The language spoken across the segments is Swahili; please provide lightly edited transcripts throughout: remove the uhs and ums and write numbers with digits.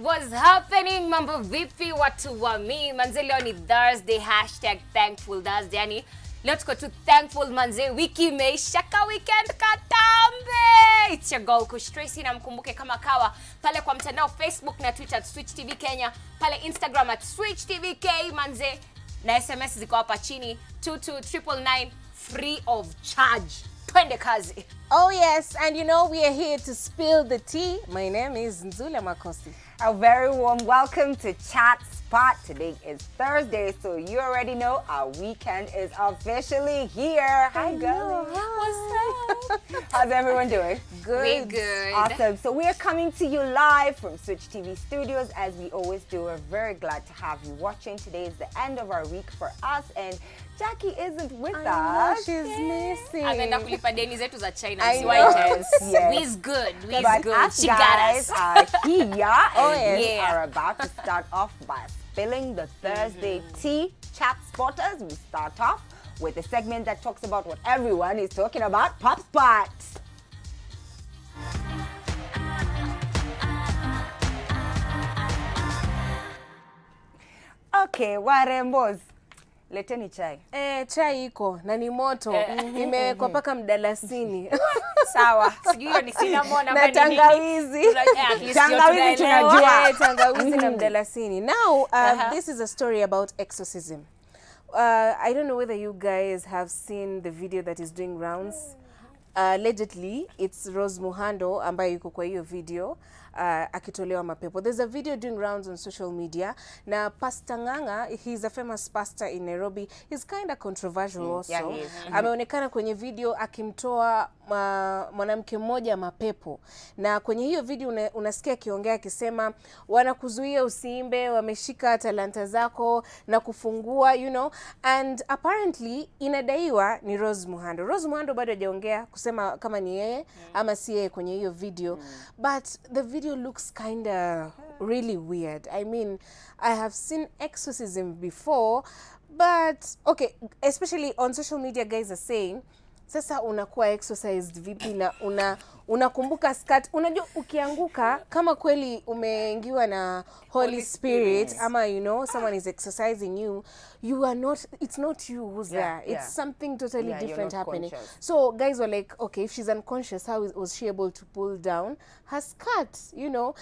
What's happening? Mambo vipi watu wa mi? Manze leo ni Thursday, #thankful Thursday. Yani leo tuko tu thankful manze, wiki imeisha ka weekend katambe. It's your girl Kush Tracy, na mkumbuke kama kawa pale kwa mtandao Facebook na Twitter @Switch TV Kenya, pale Instagram @Switch TV K manze, na SMS ziko hapa chini 22999 free of charge. Twende kazi. Oh yes, and you know we are here to spill the tea. My name is Nzula Makosi. A very warm welcome to Chat Spot. Today is Thursday, so you already know our weekend is officially here. Hi, girl. What's up? How's everyone doing? Good. We good. Awesome. So we're coming to you live from Switch TV Studios, as we always do. We're very glad to have you watching. Today is the end of our week for us, and Jackie isn't with us. She's missing. Ameenda kulipa deni zetu za China. I Si know. white. Yes. We's good. We's But good. us She got guys us. are here, and we yeah. are about to start off by spilling the Thursday tea. Chat Spotters, we start off with a segment that talks about what everyone is talking about, Pop Spot. Okay, warembos, leteni chai. Chai iko na ni moto. Imewekwa paka mdalasini. Sawa. Sijui hiyo ni cinnamon ama Na ni tangawizi. nini. At least Tangawizi hiyo tunajua. tunaelewa. Tangawizi na mdalasini. Now, this is a story about exorcism. I don't know whether you guys have seen the video that is doing rounds. Allegedly, it's Rose Muhando ambaye yuko kwa hiyo video akitolewa mapepo. There's a video doing rounds on social media. Na Pastor Nganga, he's a famous pastor in Nairobi. He's kind of controversial also. Yeah, he is. Ameonekana kwenye video akimtoa mwanamke mmoja mapepo. Na kwenye hiyo video unasikia akiongea akisema wanakuzuia usiimbe, wameshika talanta zako na kufungua, you know. And apparently inadaiwa ni Rose Muhando. Rose Muhando bado hajaongea kusema kama ni yeye ama si yeye kwenye hiyo video. But the video looks kind of really weird. I mean, I have seen exorcism before, but okay, especially on social media, guys are saying sasa unakuwa exercised vipi na unakumbuka skirt. Unajua ukianguka kama kweli umeingiwa na Holy Spirit ama you know someone is exercising you, you are not, it's not you who's there. It's something totally different happening. conscious. So guys were like, okay, if she's unconscious, how was she able to pull down her skirt, you know?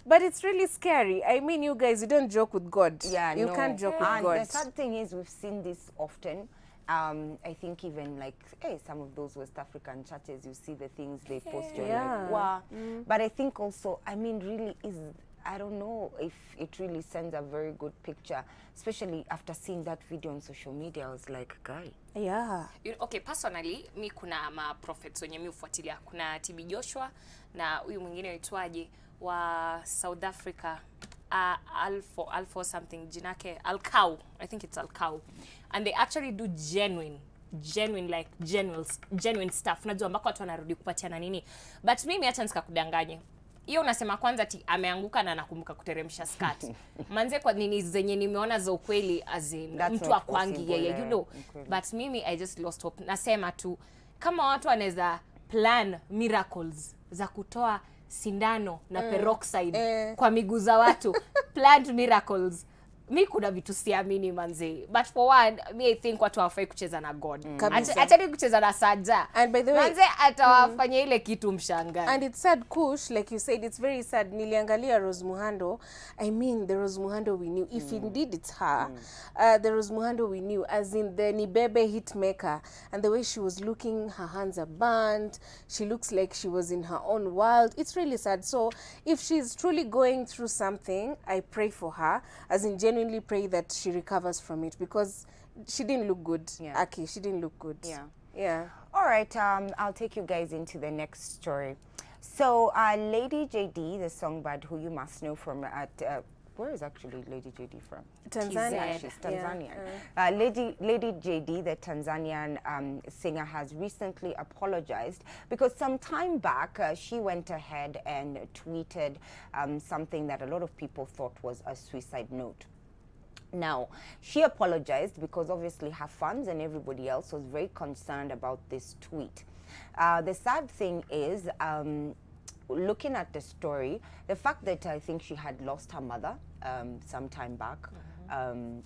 But it's really scary. I mean, you guys, you don't joke with God. Yeah, you no. can't joke with And God. the sad thing is, we've seen this often. I think even like, some of those West African churches, you see the things they post, you're like, wow. But I think also, I mean, really I don't know if it really sends a very good picture, especially after seeing that video on social media. I was like, guy. Yeah. Okay, personally, mi kuna ma-prophets wenye mi ufuatilia. Kuna TB Joshua na huyu mwingine uitwaje wa South Africa. Alpha something, jinake Alcow. I think it's Alcow. And they actually do genuine stuff. Unajua ambako watu wanarudi kupatiana nini. But mimi acha nisikakudanganye. Hiyo unasema kwanza ati ameanguka na anakumbuka kuteremsha skirt. Manze kwa nini zenye nimeona za ukweli as in mtu akwangi yeye, you know. But mimi I just lost hope. Nasema tu kama watu wanaweza plan miracles za kutoa sindano na peroxide kwa miguu za watu, planned miracles, mi kuna vitu siamini manze. But for one, me I think watu hawafai kucheza na God. Achani kucheza na saja. And by the way, manze atawafanya ile kitu mshangae. And it's sad, Kush, like you said, it's very sad. Niliangalia Rose Muhando. I mean, the Rose Muhando we knew. If indeed it's her, the Rose Muhando we knew, as in the Nibebe hitmaker. And the way she was looking, her hands are burnt. She looks like she was in her own world. It's really sad. So if she's truly going through something, I pray for her. As in, genuinely pray that she recovers from it, because she didn't look good. Aki, she didn't look good. Yeah. All right, I'll take you guys into the next story. So, Lady JD, the songbird who you must know from where is actually Lady JD from? Tanzania. She's Tanzanian. Lady JD, the Tanzanian singer, has recently apologized because some time back she went ahead and tweeted something that a lot of people thought was a suicide note. Now, she apologized because obviously her fans and everybody else was very concerned about this tweet. The sad thing is, looking at the story, the fact that I think she had lost her mother some time back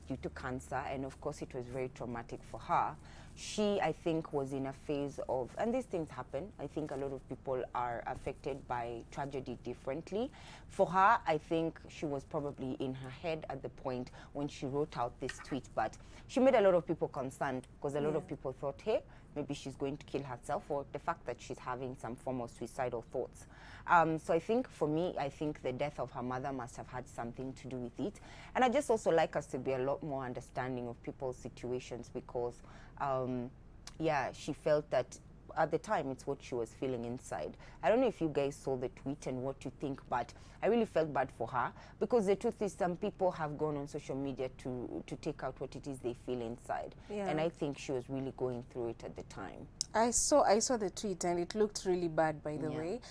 due to cancer, and of course it was very traumatic for her. She, I think, was in a phase of, and these things happen, I think a lot of people are affected by tragedy differently. For her, I think she was probably in her head at the point when she wrote out this tweet, but she made a lot of people concerned, because a lot of people thought, hey, maybe she's going to kill herself, or the fact that she's having some form of suicidal thoughts. So I think for me, I think the death of her mother must have had something to do with it. And I just also like us to be a lot more understanding of people's situations, because yeah, she felt that at the time it's what she was feeling inside. I don't know if you guys saw the tweet and what you think, but I really felt bad for her, because the truth is some people have gone on social media to take out what it is they feel inside. And I think she was really going through it at the time. I saw the tweet, and it looked really bad, by the way,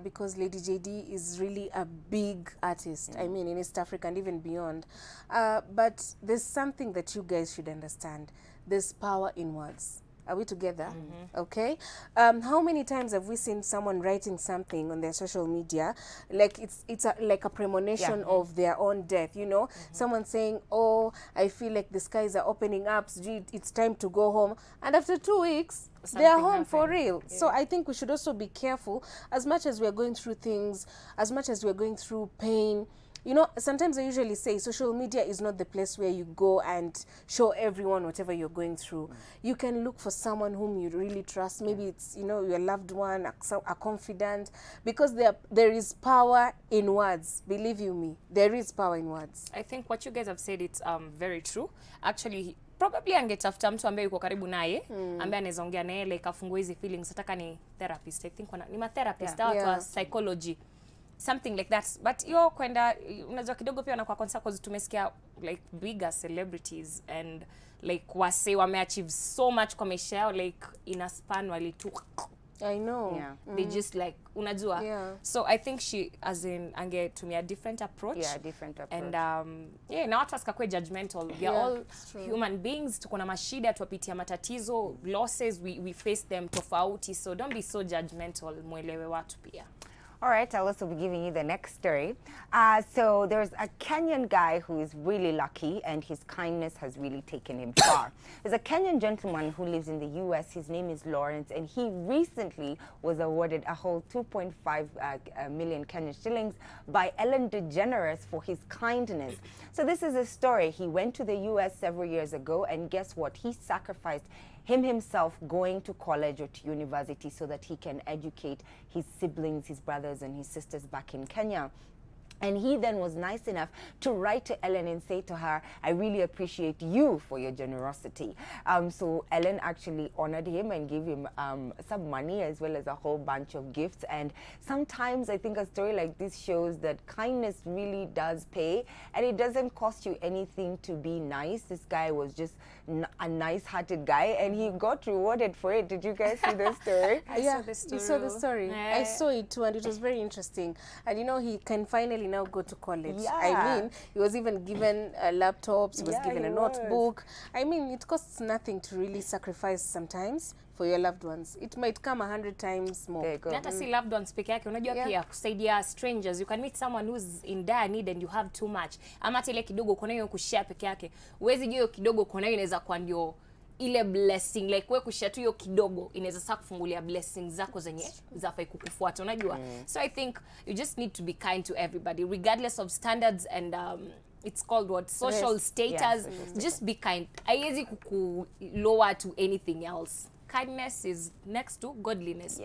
because Lady JD is really a big artist. I mean, in East Africa and even beyond. But there's something that you guys should understand. There's power in words. Are we together? Okay. How many times have we seen someone writing something on their social media, like it's like a premonition of their own death? You know, someone saying, "Oh, I feel like the skies are opening up. It's time to go home," and after 2 weeks, they are home for real. So I think we should also be careful, as much as we are going through things, as much as we are going through pain. You know, sometimes I usually say social media is not the place where you go and show everyone whatever you're going through. You can look for someone whom you really trust. Maybe it's, you know, your loved one, a confidant, because there is power in words. Believe you me, there is power in words. I think what you guys have said, it's very true. Actually, probably angetafuta mtu ambaye yuko karibu naye, ambaye anaweza ongea naye, like afungua hizi feelings. Nataka ni therapist. I think ni ma therapist, watu wa psychology. Something like that. But yo kwenda unajua kidogo pia wanakuwa concerned, because tumesikia like bigger celebrities and like wase wameachieve so much kwa maisha yao, like in a span wali tu. I know. They just like unajua. So I think she, as in, angetumia different approach. Different approach. And na watu wasikakwe judgmental. We are all human beings. Tuko na mashida, tuwapitia matatizo, losses, we face them tofauti. So don't be so judgmental, muelewe watu pia. All right, I'll also be giving you the next story. So there's a Kenyan guy who is really lucky, and his kindness has really taken him far. There's a Kenyan gentleman who lives in the US. His name is Lawrence, and he recently was awarded a whole 2.5 million Kenyan shillings by Ellen DeGeneres for his kindness. So this is a story. He went to the US several years ago, and guess what? He sacrificed himself going to college or to university so that he can educate his siblings, his brothers and his sisters back in Kenya. And he then was nice enough to write to Ellen and say to her, I really appreciate you for your generosity. So Ellen actually honored him and gave him some money as well as a whole bunch of gifts. And sometimes I think a story like this shows that kindness really does pay, and it doesn't cost you anything to be nice. This guy was just a nice-hearted guy, and he got rewarded for it. Did you guys see the story? I saw the story. You saw the story. I saw it too, and it was very interesting. And you know, he can finally now go to college. I mean, he was even given laptops, he was given a notebook. I mean, it costs nothing to really sacrifice sometimes for your loved ones. It might come 100 times more. There you go. Hata si loved ones peke yake, unajua pia kusaidia strangers. You can meet someone who's in dire need and you have too much. Ama ile kidogo kuna hiyo kushare peke yake. Uwezi hiyo kidogo kuna hiyo inaweza kuwa ndio ile blessing, like wewe kushare tu hiyo kidogo inaweza sasa kufungulia blessings zako zenye zafai kukufuata, unajua. So I think you just need to be kind to everybody regardless of standards and it's called what, social status. Just be kind. Haiwezi kukulower to anything else. Kindness is next to godliness.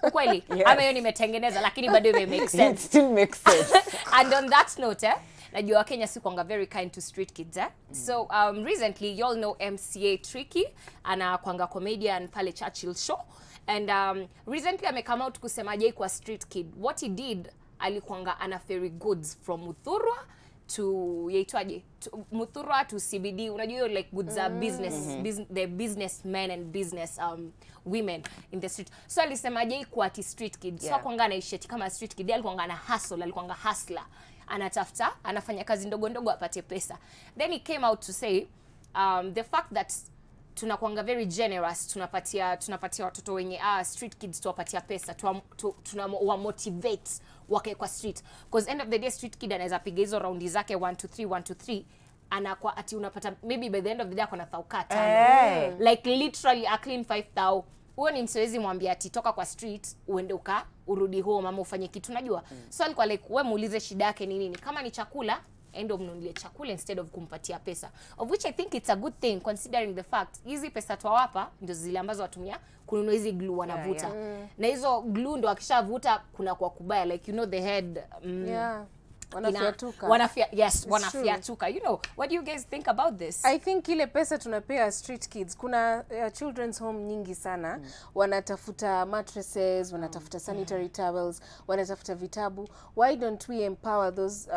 Ukweli? Ama hiyo nimetengeneza lakini bado make sense. It still makes sense. And on that note, najua Kenya si kwanga very kind to street kids. So recently you all know MCA Tricky, ana kwanga comedian pale Churchill show, and recently ame come out kusema jai kwa street kid. What he did, alikwanga ana ferry goods from Muthurwa to yaitwaje, Muthurwa to CBD. Unajua like goods are the businessmen and business women in the street. So alisema jai kwa street kid. So kwanga anaishi kama street kid, alikuwa ana hustle, alikuwa hustler. Anatafuta, anafanya kazi ndogo ndogo apate pesa. Then he came out to say the fact that tunakuanga very generous, tunapatia watoto wenye street kids, tuwapatia pesa, tunawa motivate wake kwa street, because end of the day street kid anaweza piga hizo raundi zake 1 to 3 1 to 3, anakuwa ati unapata maybe by the end of the day akona 5,000 like literally a clean 5,000. Huyo ni msiwezi mwambia ati toka kwa street uende urudi home ama ufanye kitu unajua. So alikuwa like wewe muulize shida yake ni nini, kama ni chakula endo mnunulie chakula instead of kumpatia pesa, of which I think it's a good thing considering the fact hizi pesa twawapa ndio zile ambazo watumia kununua hizi glue wanavuta. Na hizo glue ndo akishavuta kuna kwa kubaya, like you know the head wanafiatuka. Wanafiatuka. You know, what do you guys think about this? I think ile pesa tunapea street kids, kuna children's home nyingi sana wanatafuta mattresses, wanatafuta sanitary towels, wanatafuta vitabu. Why don't we empower those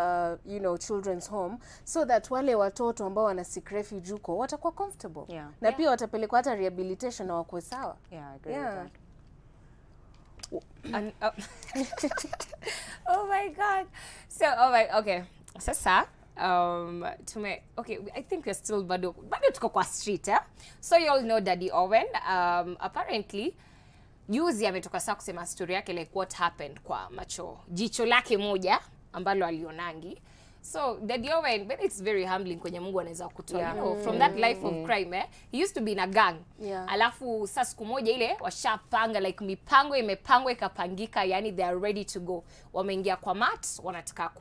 you know, children's home so that wale watoto ambao wana seek refuge huko watakuwa comfortable na pia watapelekwa hata rehabilitation na wakuwe sawa. I agree with that. And, oh my god. So okay. Sasa okay, I think we're still bado tuko kwa street, So you all know Daddy Owen. Apparently juzi ametoka saa kusema story yake, like what happened kwa jicho lake moja ambalo alionangi. So Daddy Owen, but it's very humbling kwenye Mungu anaweza kutoa, you know, from that life of crime, he used to be in a gang. Alafu sasa siku moja ile washapanga, like mipango imepangwa ikapangika, yani they are ready to go. Wameingia kwa mat, wanataka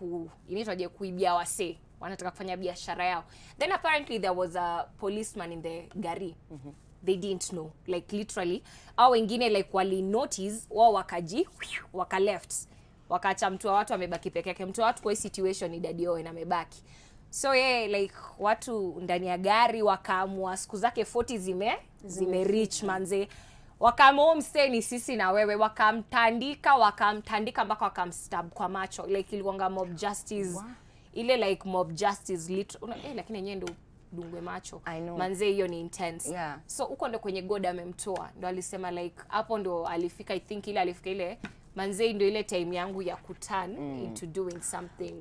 inaitwaje, kuibia wase, wanataka kufanya biashara yao. Then apparently there was a policeman in the gari. They didn't know, like literally, au wengine like wali notice, wao waka left. Wakaacha mtu wa watu amebaki peke yake. Mtu wa watu kwa hii situation ni Daddy Owen amebaki. So like watu ndani ya gari wakaamua siku zake 40 zime reach manze. Wakaamua mstay ni sisi na wewe, wakamtandika mpaka wakamstab kwa macho. Like ilikuwa mob justice. Ile like mob justice lakini yenyewe ndo dungwe macho. Manze hiyo ni intense. So uko ndo kwenye God amemtoa. Ndo alisema like hapo ndo alifika, I think alifika ile manze ndo ile time yangu ya kuturn into doing something.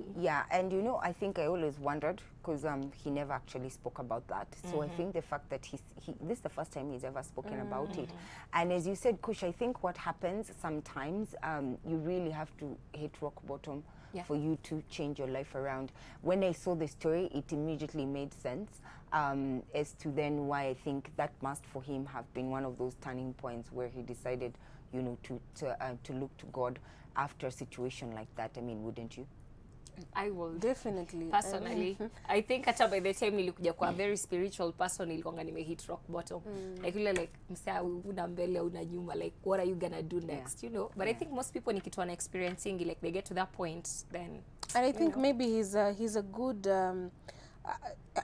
And you know, I think I always wondered, because he never actually spoke about that. So I think the fact that this is the first time he's ever spoken about it. And as you said, Kush, I think what happens sometimes, you really have to hit rock bottom for you to change your life around. When I saw the story, it immediately made sense as to then why I think that must for him have been one of those turning points where he decided, you know, to look to God after a situation like that. I mean, wouldn't you? I will definitely. Personally, I think hata by the time nilikuja kwa very spiritual person, nilikuwa hit rock bottom. Like msa una mbele una nyuma, like what are you gonna do next, you know? But I think most people nikitu wana experiencing, like they get to that point then. And I think maybe he's a good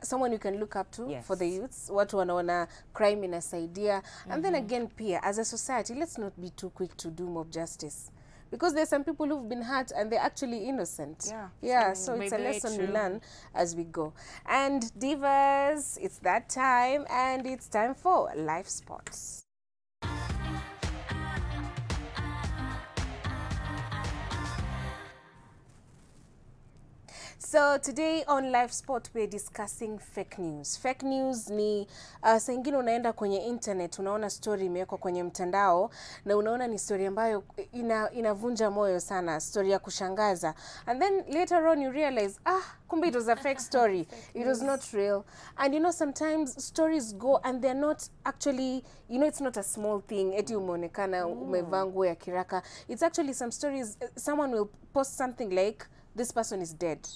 someone you can look up to for the youths. Watu wanaona crime inasaidia. And then again, pia as a society, let's not be too quick to do mob justice, because there's some people who've been hurt and they're actually innocent. So it's a lesson we learn as we go. And divas, it's that time, and it's time for Live Sports. So today on Live Sport we're discussing fake news. Fake news ni saa ingine unaenda kwenye internet, unaona story imewekwa kwenye mtandao na unaona ni story ambayo inavunja moyo sana, story ya kushangaza. And then later on you realize, kumbe it was a fake story. It was not real. And you know, sometimes stories go and they're not actually, you know, it's not a small thing. Eti umeonekana umevaa nguo ya kiraka. It's actually some stories, someone will post something like, this person is dead.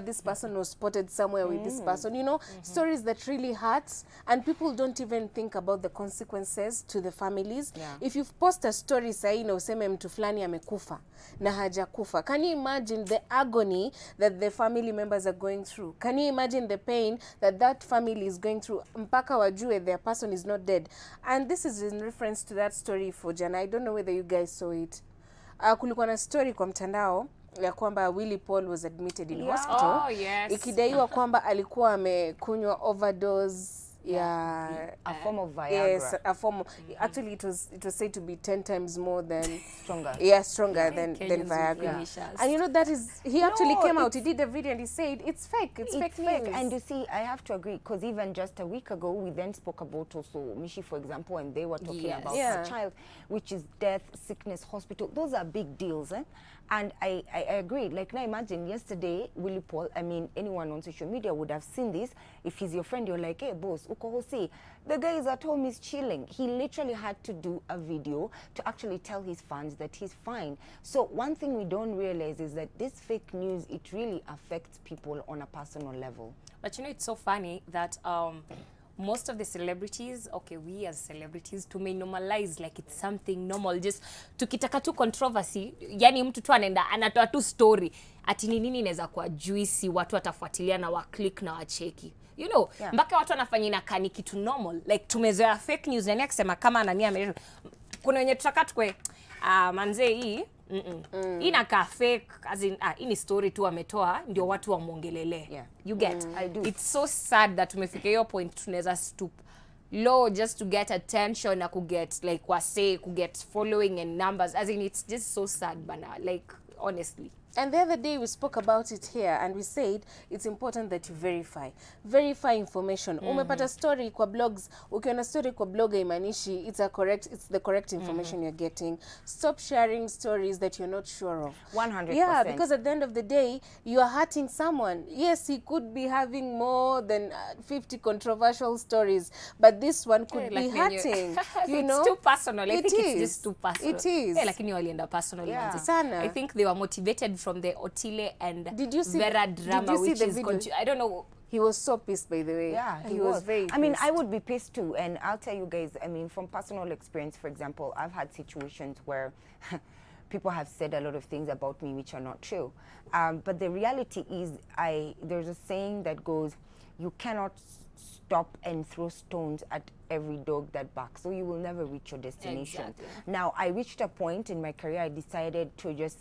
This person was spotted somewhere with this person, you know, stories that really hurts, and people don't even think about the consequences to the families. If you've posted a story sahi na useme mtu fulani amekufa na hajakufa, can you imagine the agony that the family members are going through? Can you imagine the pain that that family is going through mpaka wajue their person is not dead? And this is in reference to that story for Jana. I don't know whether you guys saw it. Kulikuwa na story kwa mtandao ya kwamba Willy Paul was admitted in hospital. Ikidaiwa kwamba alikuwa amekunywa overdose a form of Viagra. Yes, a form of, actually it was said to be 10 times more than stronger. Yeah, stronger than Kenyans will Viagra. finish us. And you know, that is, he actually came out, he did a video and he said it's fake, it's fake news. And you see, I have to agree, because even just a week ago we then spoke about also Mishi, for example, and they were talking about her child, which is death, sickness, hospital. Those are big deals, eh? And I agree. Like, now imagine yesterday, Willy Paul, I mean, anyone on social media would have seen this. If he's your friend, you're like, hey, boss, uko hosi. The guy is at home, he's chilling. He literally had to do a video to actually tell his fans that he's fine. So one thing we don't realize is that this fake news, it really affects people on a personal level. But you know, it's so funny that most of the celebrities, okay, we as celebrities, to may normalize like it's something normal. Just tukitaka tu controversy, yani mtu tu anaenda anatoa tu story ati ni nini inaweza kuwa juicy, watu watafuatilia na wa click na wacheki. You know, mpaka watu wanafanya inakani kitu normal. Like tumezoea fake news, nani akisema kama anania amerudi. Kuna wenye tutaka tukwe manze hii hii inakaa fake, as in hii ni story tu ametoa ndio watu wamuongelele. You get? I do. It's so sad that tumefika hiyo point tunaweza stoop low just to get attention na kuget like wase kuget following and numbers. As in, it's just so sad bana, like honestly. And the other day we spoke about it here and we said it's important that you verify information. Umepata story kwa blogs, ukiona story kwa blog haimanishi it's the correct information you're getting. Stop sharing stories that you're not sure of. 100%. Yeah, because at the end of the day, you are hurting someone. Yes, he could be having more than 50 controversial stories, but this one could be hurting. You know, it's too personal. I think it's just too personal. It is. Yeah, lakini walienda personal. Sana. I think they were motivated from the Otile and Vera drama, did you see which the is video? I don't know. He was so pissed, by the way. Yeah, he was very pissed. I mean, I would be pissed too. And I'll tell you guys, I mean, from personal experience, for example, I've had situations where people have said a lot of things about me which are not true. But the reality is, there's a saying that goes, you cannot stop and throw stones at every dog that barks, so you will never reach your destination. Exactly. Now, I reached a point in my career, I decided to just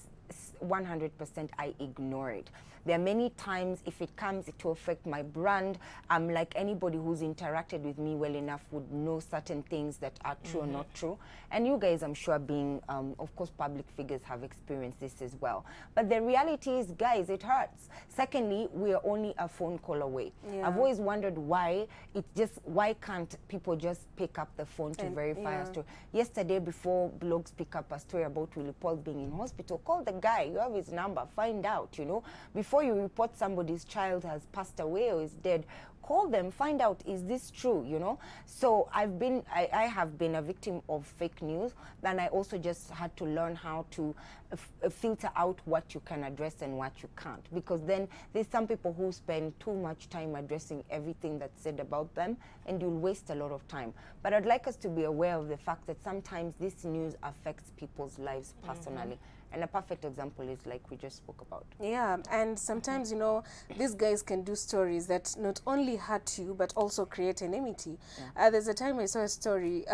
100% I ignore it. There are many times if it comes to affect my brand, like anybody who's interacted with me well enough would know certain things that are true or not true. And you guys, I'm sure, being, of course, public figures have experienced this as well. But the reality is, guys, it hurts. Secondly, we are only a phone call away. I've always wondered why can't people just pick up the phone to verify a story? Yesterday, before blogs pick up a story about Willy Paul being in hospital, call the guy, you have his number, find out, you know, before you report somebody's child has passed away or is dead, call them, find out, is this true, you know? So I have been a victim of fake news, and I also just had to learn how to filter out what you can address and what you can't, because then there's some people who spend too much time addressing everything that's said about them, and you'll waste a lot of time. But I'd like us to be aware of the fact that sometimes this news affects people's lives personally. And a perfect example is like we just spoke about. Yeah, and sometimes, you know, these guys can do stories that not only hurt you, but also create enmity. There's a time I saw a story,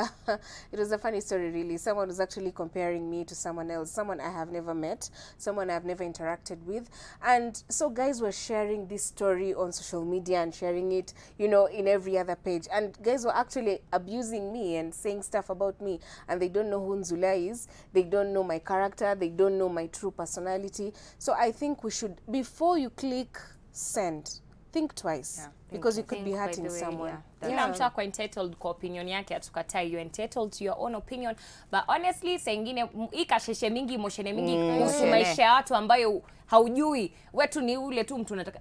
it was a funny story really. Someone was actually comparing me to someone else, someone I have never met, someone I've never interacted with. And so guys were sharing this story on social media and sharing it, you know, in every other page. And guys were actually abusing me and saying stuff about me. And they don't know who Nzula is, they don't know my character, they don't know my true personality. So I think we should, before you click send, think twice, because you could be hurting someone. Kila mtu ako entitled kwa opinion yake, atukatai, you're entitled to your own opinion. But honestly, saa ingine hii kasheshe mingi, emotion mingi kuhusu maisha ya watu ambayo haujui, wetu ni ule tu mtu unataka.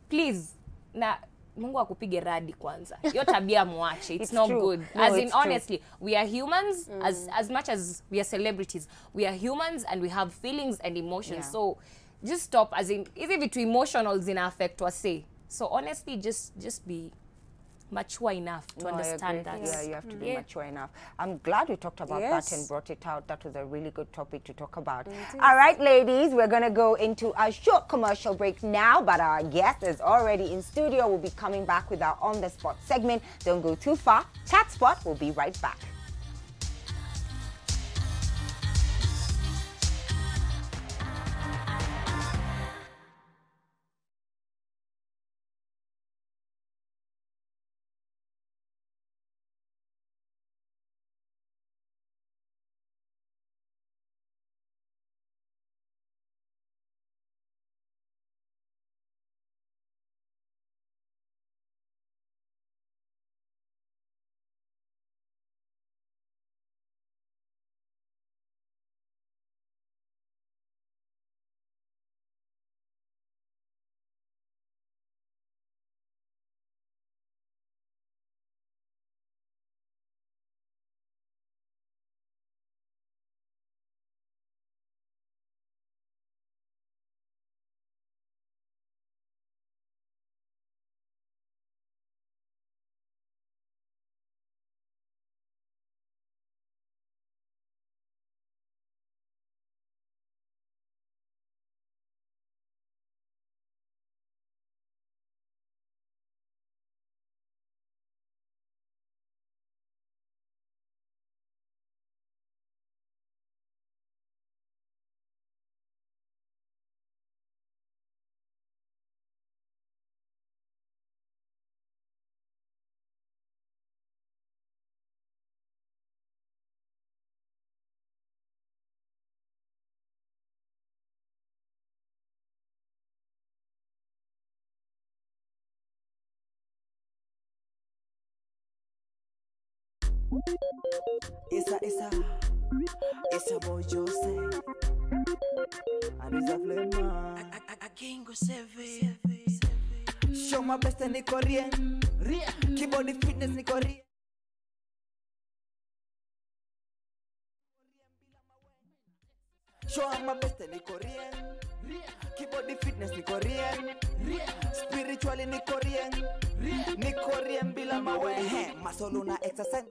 Please, na Mungu akupige radi kwanza. Hiyo tabia muache. It's not good. No, as in, honestly, we are humans. As much as we are celebrities, we are humans and we have feelings and emotions. So just stop. As in, hizi vitu emotional zina affect wase. So honestly, just be mature enough to understand that. Yeah, you have to be mature enough. I'm glad we talked about that and brought it out. That was a really good topic to talk about. All right, ladies, we're going to go into a short commercial break now, but our guest is already in studio. We'll be coming back with our On The Spot segment. Don't go too far. Chat Spot will be right back. It's a boy Jose. And it's a flame. I can't go save. Show my best and Korean. Keyboard fitness ni Korean. Show my best and Korean. Keyboard fitness ni Korean. Spiritually ni Korean. Ni Korean bila mawe. Masolo na exercise.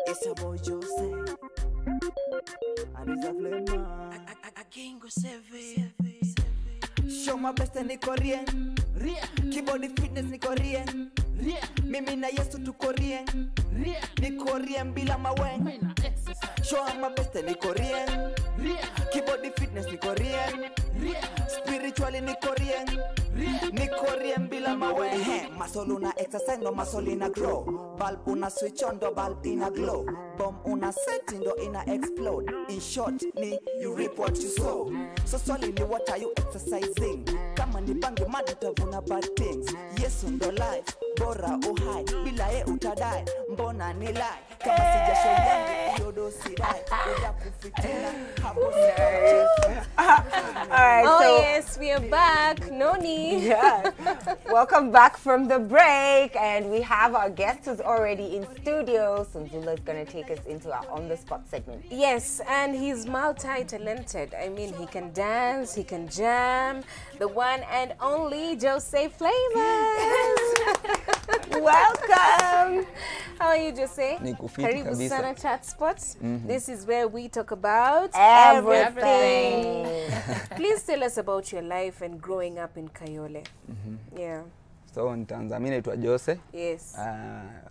It's a boy Jose. And it's a flame. I can't go save. Show my best and Korean. Keyboard fitness ni Korean. Mimi na Yesu tu Korean. Ni Korean bila mawe. Show my best and Korean. Keyboard fitness ni Korean. Spiritually ni Korean. Ni Korean bila mawe. Masolo na exercise no masolo ina grow. Bulb una switch on do bulb ina glow. Bomb una set ndo ina explode. In short ni you reap what you sow. So solely what are you exercising? Kama ni bangi mad utavuna bad things. Yesu ndo life bora uhai bila ye utadai. Mbona ni lie kama sijasho yangu yodo sidai. Uja kufitina hapo Alright, Oh so yes, we are back. Noni. yeah. Welcome back from the break, and we have our guest who's already in studio. Sunzula is going to take us into our on-the-spot segment. Yes, and he's multi-talented. I mean, he can dance, he can jam. The one and only Jose Flavors. Welcome. How are you, Jose? Niko fiti Karibu kabisa. sana Chat Spots. This is where we talk about Everything. Please tell us about your life and growing up in Kayole. Yeah. So nitaanza, mimi naitwa Jose. Yes.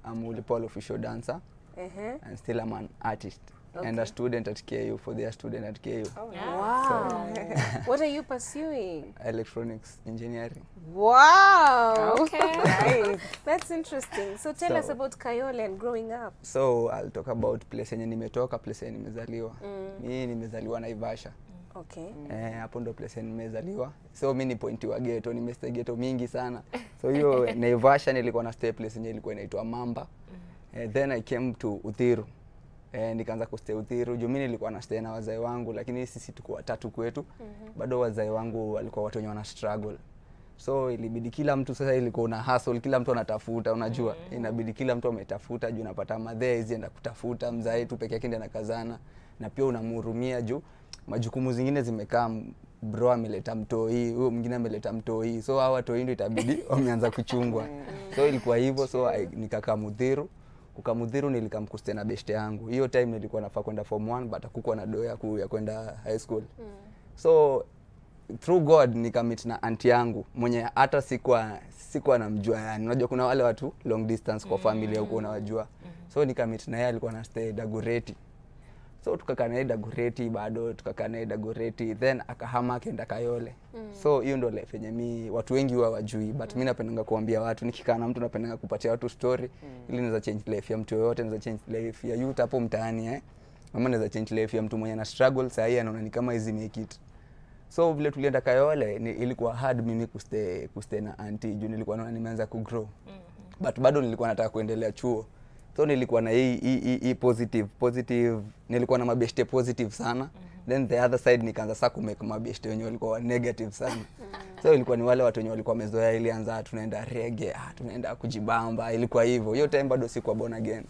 I'm Willy Paul official dancer and still I'm an artist and a student at KU, for their student at KU. Oh, Wow. What are you pursuing? Electronics engineering. Wow. Okay. Nice. That's interesting. So tell us So- about Kayole and growing up. So I'll talk about place yenye nimetoka, place yenye nimezaliwa. Mimi nimezaliwa Naivasha. Okay. Hapo ndo place yenye nimezaliwa. So mimi ni pointi wa ghetto, nimestay ghetto mingi sana. So hiyo Naivasha nilikuwa na stay place yenye ilikuwa inaitwa Mamba. Then I came to Uthiru. Nikaanza kustay Uthiru. Juu mimi nilikuwa na stay na wazee wangu, lakini sisi tuko watatu kwetu. Bado wazee wangu walikuwa watu wenye wana struggle. So ilibidi kila mtu sasa, ilikuwa una hustle, kila mtu anatafuta, unajua. Inabidi kila mtu ametafuta, juu unapata madhe hizi enda kutafuta, mzae tu peke yake ndiye anakazana, na pia unamhurumia juu majukumu zingine zimekaa. Bro ameleta mtoi, huyo mwingine ameleta mtoi, so hawa watoi ndio itabidi wameanza kuchungwa. So ilikuwa hivyo, so nikakaa Muthiru. Kukamudhiru nilikamkuste na beshte yangu. Hiyo time nilikuwa nafaa kwenda form 1 but hakukuwa na doya ya kwenda high school. So through God nikamit na auntie yangu mwenye hata sikuwa namjua, yani unajua kuna wale watu long distance kwa familia huko unawajua. So nikamit na yeye, alikuwa na stay Dagoretti. So tukakaa naye Dagoretti, bado tukakaa naye Dagoretti, then akahama akaenda Kayole. So hiyo ndo life yenye mimi watu wengi huwa wajui, but mimi napendanga kuambia watu, nikikaa na mtu napendanga kupatia watu story ili naweza change life ya mtu yoyote, naweza change life ya youth hapo mtaani Mama naweza change life ya mtu mwenye na struggle sasa hivi anaona ni kama hizi make it. So vile tulienda Kayole ilikuwa hard mimi kustay na auntie juu nilikuwa naona nimeanza kugrow. But bado nilikuwa nataka kuendelea chuo. So nilikuwa na hii positive, nilikuwa na mabeshte positive sana. Then the other side nikaanza sasa kumake mabeshte wenye walikuwa negative sana. So ilikuwa ni wale watu wenye walikuwa wamezoea, ilianza tunaenda reggae, tunaenda kujibamba, ilikuwa hivyo. Hiyo time bado sikuwa born again.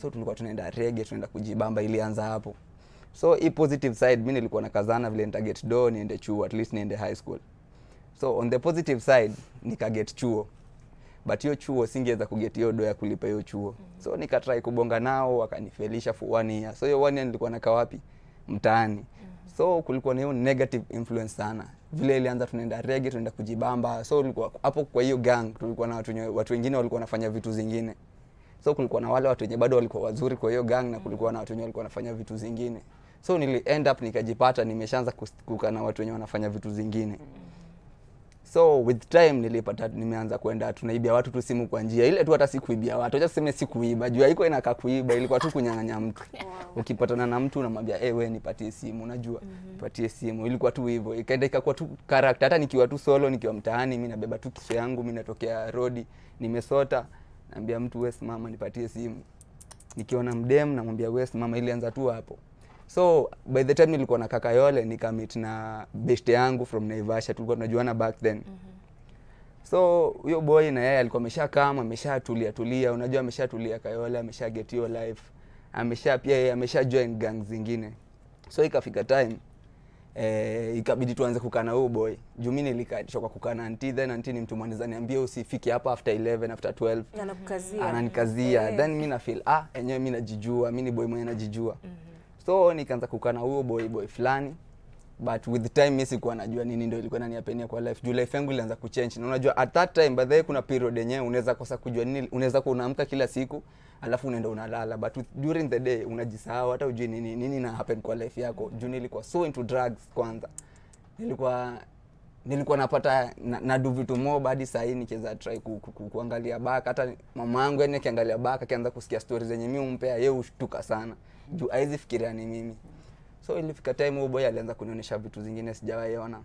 So tulikuwa tunaenda reggae, tunaenda kujibamba, ilianza hapo. So hii positive side mimi nilikuwa nakazana vile nitaget do niende chuo, at least niende high school. So on the positive side nika get chuo. but hiyo chuo singeweza kuget hiyo do ya kulipa hiyo chuo. So nikatry kubonga nao, wakanifelisha for 1 year. So hiyo 1 year nilikuwa nakaa wapi? Mtaani. So kulikuwa na hiyo negative influence sana. Vile ilianza tunaenda reggae, tunaenda kujibamba. So ulikuwa hapo kwa hiyo gang tulikuwa na watu wengine walikuwa wanafanya vitu zingine. So kulikuwa na wale watu wenye bado walikuwa wazuri kwa hiyo gang, na kulikuwa na watu wenye walikuwa wanafanya vitu zingine. So nili end up nikajipata nimeshaanza kukaa na watu wenye wanafanya vitu zingine. So with time nilipata nimeanza kwenda tunaibia watu tu simu kwa njia ile tu, hata si kuibia watu, acha tuseme si kuiba, juu haiko inakaa kuiba, ilikuwa tu kunyang'anya mtu. Ukipatana na mtu unamwambia wewe nipatie simu, unajua nipatie simu, ilikuwa tu hivyo. Ikaenda ikakuwa tu character. Hata nikiwa tu solo, nikiwa mtaani, mimi nabeba tu kisu yangu, mimi natokea road nimesota, naambia mtu wewe simama nipatie simu. Nikiona mdem namwambia wewe simama, ilianza tu hapo. So by the time nilikuwa na kaka Yole, nikamit na best yangu from Naivasha, tulikuwa tunajuana back then. So huyo boy na yeye alikuwa ameshatulia, unajua ameshatulia Kayole, amesha get your life, amesha join gang zingine. So ikafika time ikabidi tuanze kukana huyo boy. Juu mimi nilikachoka kukana auntie, then auntie ni mtu mwanza niambie usifike hapa after 11 after 12. Ananikazia. Then mimi na feel enyewe mimi najijua, mimi ni boy mwenye najijua. So nikaanza kukana huyo boy fulani, but with the time mimi sikuwa najua nini ndio ilikuwa inaniapenia kwa life. Juu life yangu ilianza kuchange. Na unajua at that time by the way kuna period yenyewe unaweza kosa kujua nini, unaweza kuwa unaamka kila siku alafu unaenda unalala, but during the day unajisahau, hata ujui nini na happen kwa life yako. Juu nilikuwa so into drugs kwanza. Nilikuwa napata na do vitu mob hadi saa hii nikiweza try kuangalia back. Hata mama yangu yani akiangalia back akianza kusikia stories zenye mimi umpea, yeye ushtuka sana. Juu haizi fikiria ni mimi. So ilifika time huyo boy alianza kunionyesha vitu zingine sijawahi ona.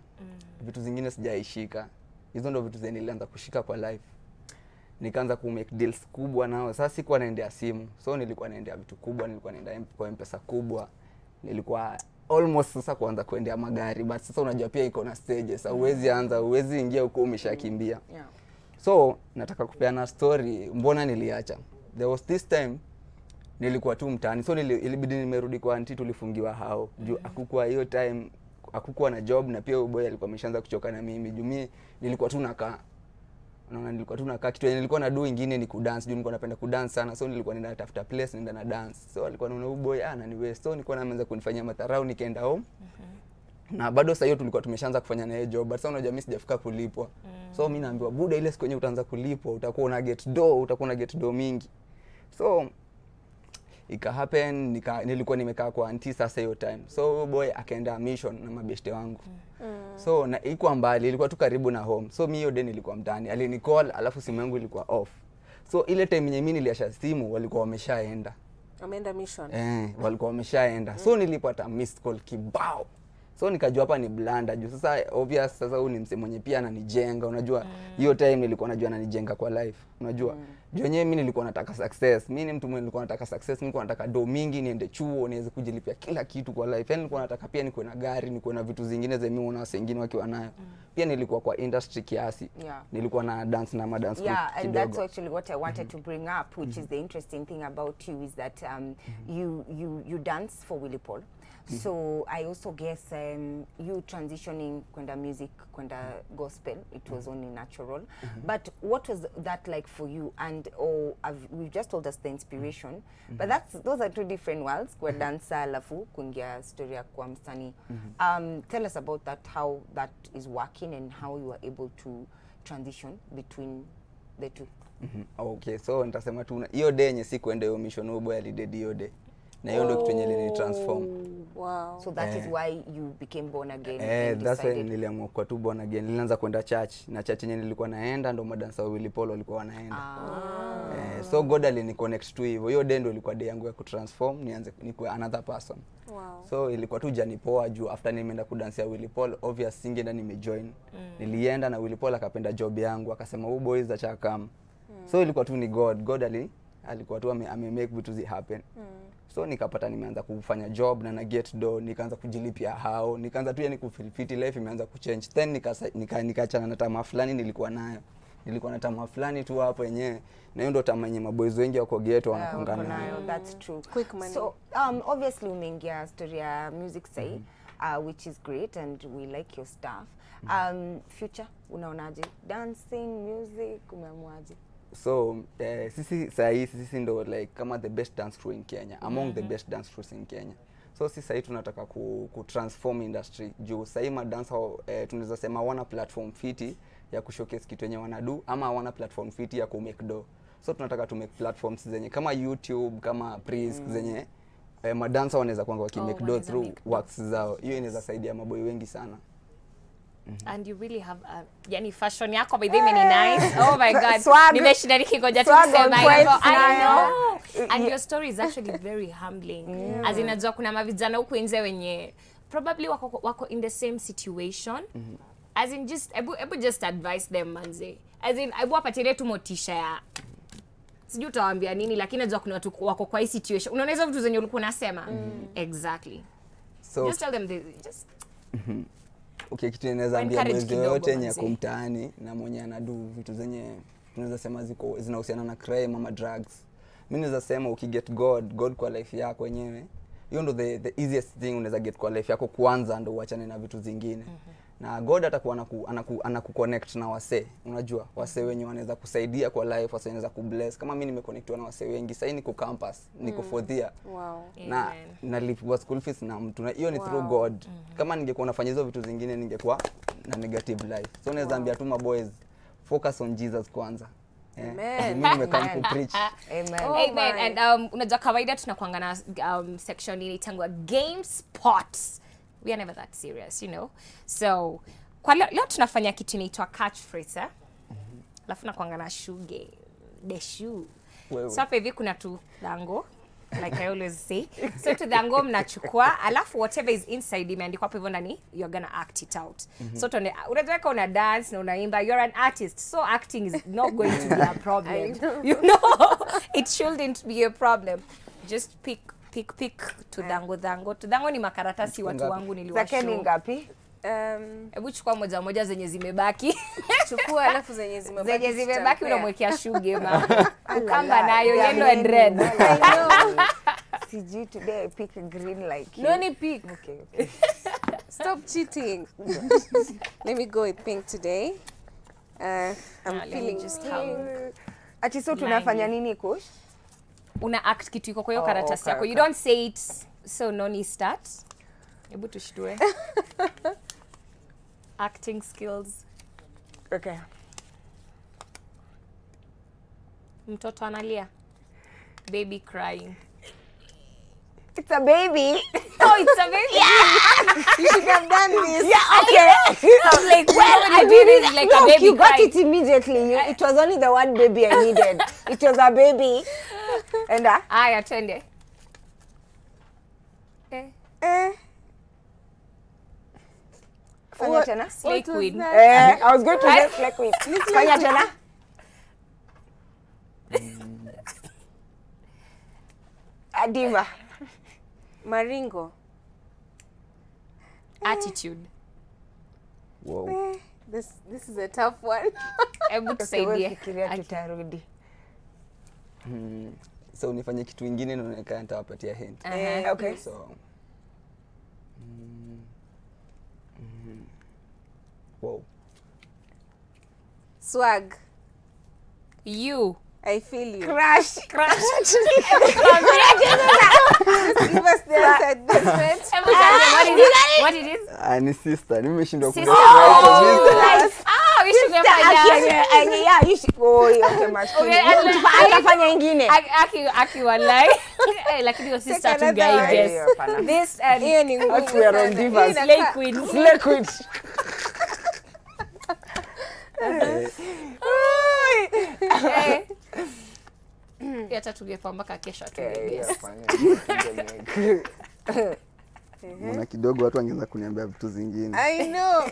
Vitu zingine sijaishika. Hizo ndio vitu zenye nilianza kushika kwa life. Nikaanza ku make deals kubwa nao. Sasa sikuwa naendea simu. So nilikuwa naendea vitu kubwa, nilikuwa naenda kwa M-Pesa kubwa. Nilikuwa almost sasa kuanza kuendea magari, but sasa unajua pia iko na stages. Huwezi ingia huko umeshakimbia. So nataka kupeana story mbona niliacha. There was this time nilikuwa tu mtaani. So ilibidi nimerudi kwa auntie, tulifungiwa hao. Juu hakukuwa hiyo time, hakukuwa na job, na pia huyo boy alikuwa ameshaanza kuchoka na mimi. Juu mimi nilikuwa tu nakaa. Unaona nilikuwa tu nakaa, kitu nilikuwa na do ingine ni kudance. Juu nilikuwa napenda kudance sana. So nilikuwa nenda tafuta place nenda na dance. So alikuwa anaona huyo boy na ni waste. So nilikuwa naanza kunifanyia madharau, nikaenda home. Na bado sasa hiyo tulikuwa tumeshaanza kufanya na yeye job, but sasa unajua mimi sijafika kulipwa. So mimi naambiwa buda, ile siku yenyewe utaanza kulipwa utakuwa una get do mingi. So ika happen nilikuwa nimekaa kwa auntie sasa hiyo time. So boy akaenda mission na mabeshte wangu. So na ilikuwa mbali, ilikuwa tu karibu na home. So mimi hiyo day nilikuwa mtaani. Alinicall alafu simu yangu ilikuwa off. So ile time yenyewe mimi niliasha simu walikuwa wameshaenda. Wameenda mission. Walikuwa wameshaenda. So nilipata missed call kibao. So nikajua hapa ni blanda. Juu sasa obvious sasa huyu ni msemo mwenye pia ananijenga. Unajua hiyo time nilikuwa najua ananijenga kwa life. Unajua juu yenyewe mimi nilikuwa nataka success. Mimi ni mtu mwenye nilikuwa nataka success, nilikuwa nataka do mingi, niende chuo, niweze kujilipia kila kitu kwa life. Yaani nilikuwa nataka pia nikuwe na gari, nikuwe na vitu zingine za mimi na watu wengine wakiwa nayo. Pia nilikuwa kwa industry kiasi. Nilikuwa na dance na dance group kidogo. And that's actually what I wanted to bring up, which is the interesting thing about you is that you dance for Willy Paul. So I also guess you transitioning kwenda music, kwenda gospel, it was only natural. But what was that like for you? And we've just told us the inspiration, but those are two different worlds. Kwa dancer alafu kuingia story ya kwa msanii. Tell us about that, how that is working and how you are able to transition between the two. Okay, so nitasema tu hiyo day yenye sikuenda hiyo mission, huyo boy alided hiyo day. Na hiyo ndio kitu yenye ilinitransform. Wow. So that is why you became born again. That's why niliamua kwa tu born again. Nilianza kwenda church, na church yenye nilikuwa naenda ndo madansa wa Willy Paul walikuwa wanaenda. So God aliniconnect tu hivyo. Hiyo day ndo ilikuwa day yangu ya kutransform, nianze nikuwe another person. So ilikuwa tu jani poa juu after nimeenda kudansia Willy Paul, obvious singeenda nimejoin. Nilienda na Willy Paul akapenda job yangu, akasema huyu boys acha come. So ilikuwa tu ni God alikuwa tu ame make vitu zi happen. So nikapata nimeanza kufanya job na get do, nikaanza kujilipia hao, nikaanza tu yani kufilfiti, life imeanza kuchange. Then nikaachana na tamaa fulani nilikuwa nayo. Nilikuwa na tamaa fulani tu hapo yenyewe, na hiyo ndo tamaa yenye maboys wengi wako ghetto wanakongana nayo. That's true. Quick money. So obviously umeingia story ya music say, which is great and we like your stuff. Future unaonaje? Dancing, music, umeamwaje? So sisi ndo like kama the best dance crew in Kenya, among the best dance crews in Kenya. So sisi tunataka ku transform industry juu sasa ma dance tunaweza sema wana platform fiti ya kushowcase kitu yenye wanadu ama wana platform fiti ya ku make do. So tunataka tu make platforms zenye kama YouTube, kama Prisk zenye madancer wanaweza kwanga waki make do through works zao. Hiyo inaweza saidia maboy wengi sana. And you really have yani fashion yako by the way ni nice. Oh my god. Nimeshinda nikingoja tu kusema hivyo. I know. And your story is actually very humbling. As inajua kuna mavijana huko nje wenye probably wako in the same situation. As in just ebu just advise them manze. As in ebu apatilie tu motisha ya sijui utawaambia nini, lakini najua kuna watu wako kwa hii situation. Unaona hizo vitu zenye ulikuwa unasema? Exactly. So just tell them just okay, kitu inaweza ambia mwezi yote yenye kumtaani na mwenye anadu vitu zenye tunaweza sema zinahusiana na crime ama drugs. Mimi naweza sema ukiget God kwa life yako wenyewe, hiyo ndo the easiest thing unaweza get kwa life yako kwanza, ndo uachane na vitu zingine. Na God atakuwa anakuconnect na wasee. Unajua wasee wenye wanaweza kusaidia kwa life, wasee wanaweza kubless. Kama mimi nimeconnectwa na wasee wengi, sasa niko campus, niko fourth year. Wow. Na live school fees na mtu. Na hiyo ni through God. Kama ningekuwa nafanya hizo vitu zingine ningekuwa na negative life. So naweza ambia tu boys, focus on Jesus kwanza. Amen. Mimi nimekam ku preach. Amen. Amen. And unajua kawaida tunakuanga na section inaitangwa game spots. We are never that serious, you know. So kwa leo tunafanya kitu inaitwa catchphrase. Alafu nakuanga na shoe game. The shoe. So hapa hivi kuna tu dango, like I always say. So tu dango mnachukua, alafu whatever is inside imeandikwa hapo hivyo ndani, you're gonna act it out. So unaweza una dance na unaimba, you're an artist. So acting is not going to be a problem. You know, it shouldn't be a problem. Just pick to dango. To dango ni makaratasi watu wangu niliwashow. Zake ni ngapi? Hebu chukua moja zenye zimebaki. Chukua alafu zenye zimebaki unamwekea shuge ma. Ukamba nayo yellow and red. CG today I pick a green like you. No ni pick. Okay. Stop cheating. Let me go with pink today. I'm feeling just Ati so tunafanya nini Kush? Una act kitu iko kwa hiyo karatasi yako. You don't say it, so noni start. Hebu tushtue. Acting skills. Okay. Mtoto analia. Baby crying. It's a baby. Oh, it's a baby. Yeah. You should have done this. Yeah, okay. I'm like, well, I did it like look, a baby you got crying. it immediately. It was only the one baby I needed. It was a baby. And Aya, twende. Fanya tena. Slay queen. I was going to say slay queen. Fanya tena. Diva. Maringo. Attitude. Wow. This is a tough one. Hebu tusaidie. Fikiria tutarudi. So nifanye kitu kingine na nikaanza nitawapatia hint. Okay. So wow. Swag. You. I feel you. Crash. Give us the answer different. What it is? Ni sister. Nimeshindwa Sister. We should go Yeah, you should go. Okay, much. Atafanya ingine. Aki walai. Lakini your sister to guide this and Hiyo ni ngumu. We are on divas. slay queen. Slay queen. Hata tungepa mpaka kesho tu. Mbona kidogo watu wangeza kuniambia vitu zingine. I know.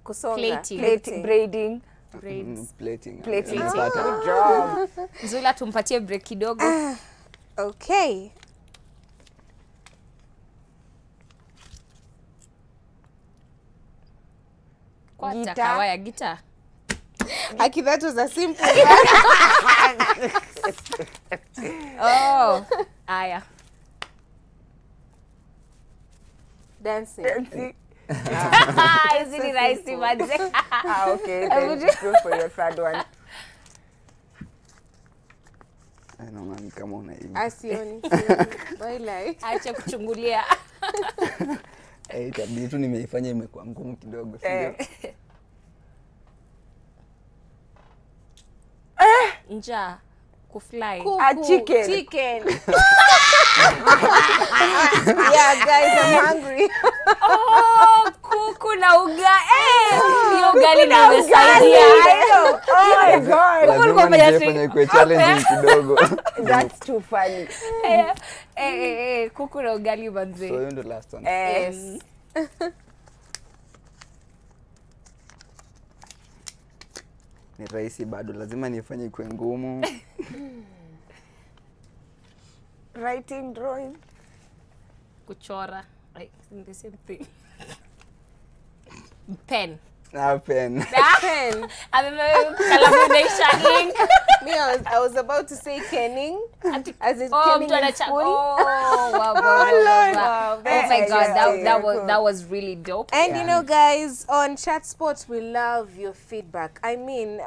Kusonga. Plating. Braiding. Braids. Plating. Plating. Nimepata. Good job. Zula tumpatie break kidogo. Okay. Kwa Guitar. takawaya guitar. Aki, that was a simple Oh. Aya. dancing. Dancing. Hizi ni rahisi manze. Okay, then go for your third one. Naona ni kama unaiba. Asioni. Bailai. Acha kuchungulia. Itabidi tu nimeifanya imekuwa ngumu kidogo. Njaa. Kufly. Chicken. Yeah, guys, I'm hungry. Oh, kuku na hiyo ugali na umesaidia. Oh my God. Lazima nifanye kwa challenge kidogo. That's too funny. Kuku na ugali manze. So hiyo ndio last one. Yes. Ni rahisi bado, lazima nifanye kwa ngumu. Writing, drawing. Kuchora. Like the same thing. Pen. Pen. Pen. Kalamu inaisha ink. Me, I was about to say kenning. As in kenning in school. Oh, wow. Oh my God, that was really dope. And you know, guys, on Chat Sports, we love your feedback. I mean,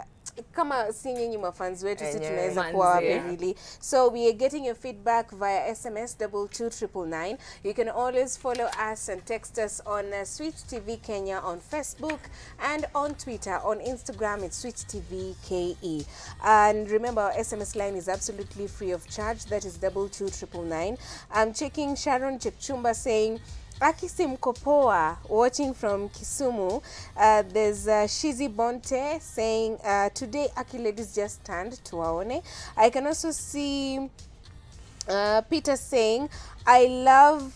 kama si nyinyi mafans wetu, si tunaweza kuwa wapi really. So we are getting your feedback via SMS 22999. You can always follow us and text us on Switch TV Kenya on Facebook and on Twitter. On Instagram, it's Switch TV KE. And remember, our SMS line is absolutely free of charge. That is 22999. I'm checking Sharon Chepchumba saying, Akisi Mkopoa, watching from Kisumu. There's Shizi Bonte saying, today Aki ladies just turned to Aone. I can also see Peter saying, I love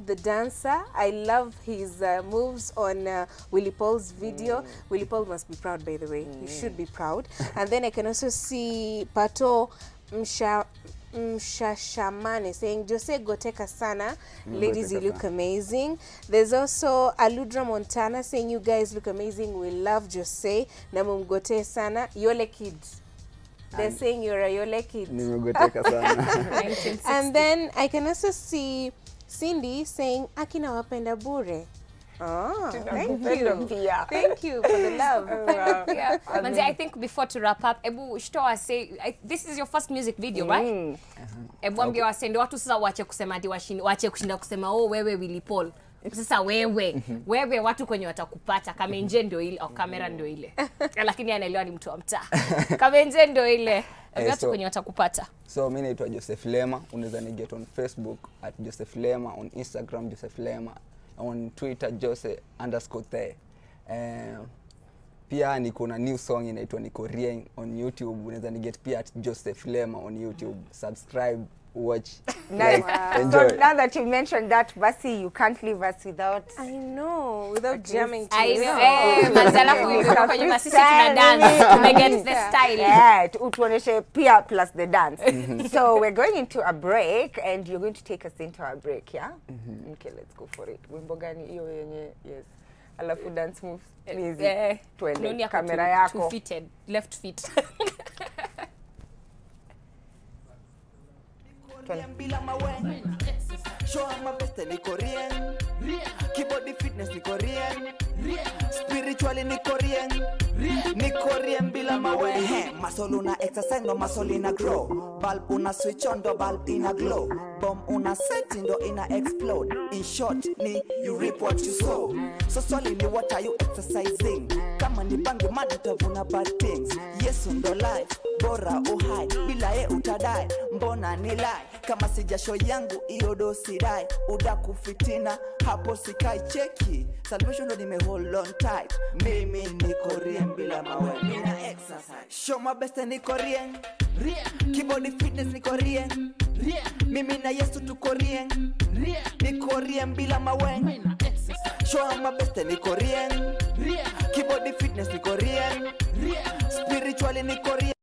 the dancer. I love his moves on Willy Paul's video. Willy Paul must be proud, by the way. He should be proud. And then I can also see Pato Mshashamane saying, Jose Goteka sana, ladies, you look amazing. There's also Aludra Montana saying, you guys look amazing, we love Jose. Namumgote sana, Yole kid. They're saying you're a Yole kid. Nimegoteka sana. And then I can also see Cindy saying, Akina wapenda bure. Oh, thank you. Thank you for the love. Yeah. Manzi, I think before to wrap up, Ebu Shtoa say, this is your first music video, right? Ebu ambia wasende watu sasa wache kusema ati wache kushinda kusema oh wewe Willy Paul. Sasa wewe watu kwenye watakupata Kamenje ndio ile au kamera ndio ile. Lakini anaelewa ni mtu wa mtaa. Kamenje ndio ile. Watu kwenye watakupata. So mimi naitwa Joseph Lema, unaweza ni get on Facebook @Joseph Lema, on Instagram Joseph Lema, on Twitter Jose_the. Pia niko na new song inaitwa Niko Rien on YouTube. Unaweza ni get pia @Joseph Lema on YouTube. Subscribe, watch, like, enjoy. So now that you mentioned that, Basi, you can't leave us without. I know, without jamming to I it. know. Manzala kuibuka kwenye masisi tuna dance. Tumeget the style. Yeah, utuoneshe pia plus the dance. So we're going into a break and you're going to take us into our break, yeah? Okay, let's go for it. Wimbo gani hiyo yenye? Yes. Alafu dance moves. Easy. Twende kamera yako. Two-footed, left feet. Bila mawe. Show my best niko rien. Keyboard fitness niko rien. Spiritually niko rien. Niko rien bila mawe. Muscle una exercise ndo muscle ina grow. Bulb una switch on ndo bulb ina glow. Bomb una set ndo ina explode. In short ni you reap what you sow. So swali ni what are you exercising? Kama ni bangi mad utavuna bad things. Yes ndo life. Bora uhai bila utadai. Mbona ni lie? Kama sijasho yangu iyo dosi dai. Udaku fitina hapo sikai cheki. Salvation ndo nime hold on tight. Mimi niko rien bila mawe. Mina exercise. Show my best niko rien. Keyboard fitness niko rien. Mimi na Yesu tuko rien. Niko rien bila mawe. Show my best niko rien. Keyboard fitness niko rien. Spiritually niko rien.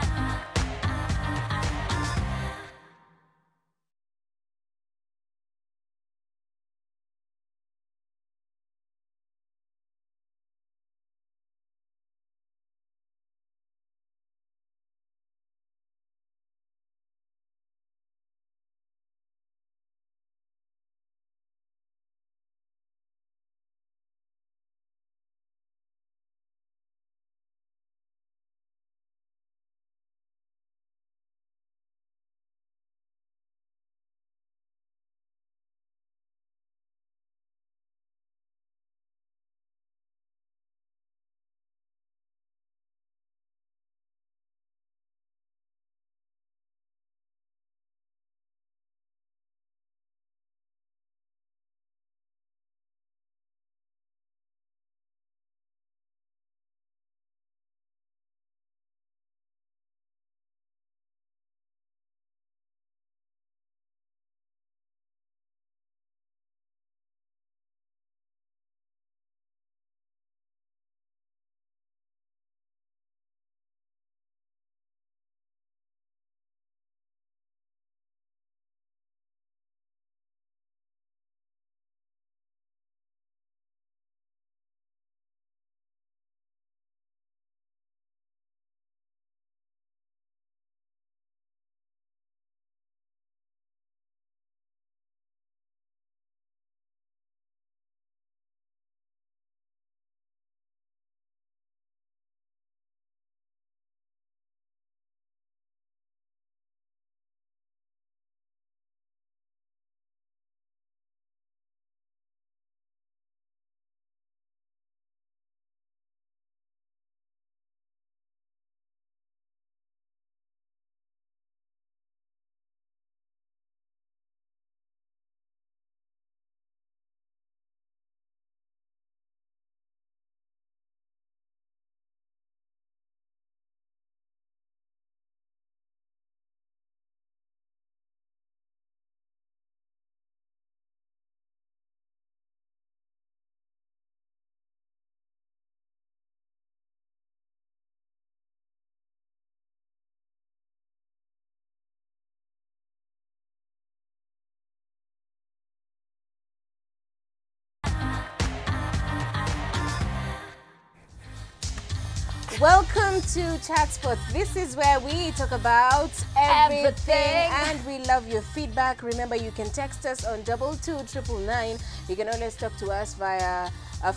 Welcome to Chat Sports. This is where we talk about everything and we love your feedback. Remember, you can text us on 22999. You can always talk to us via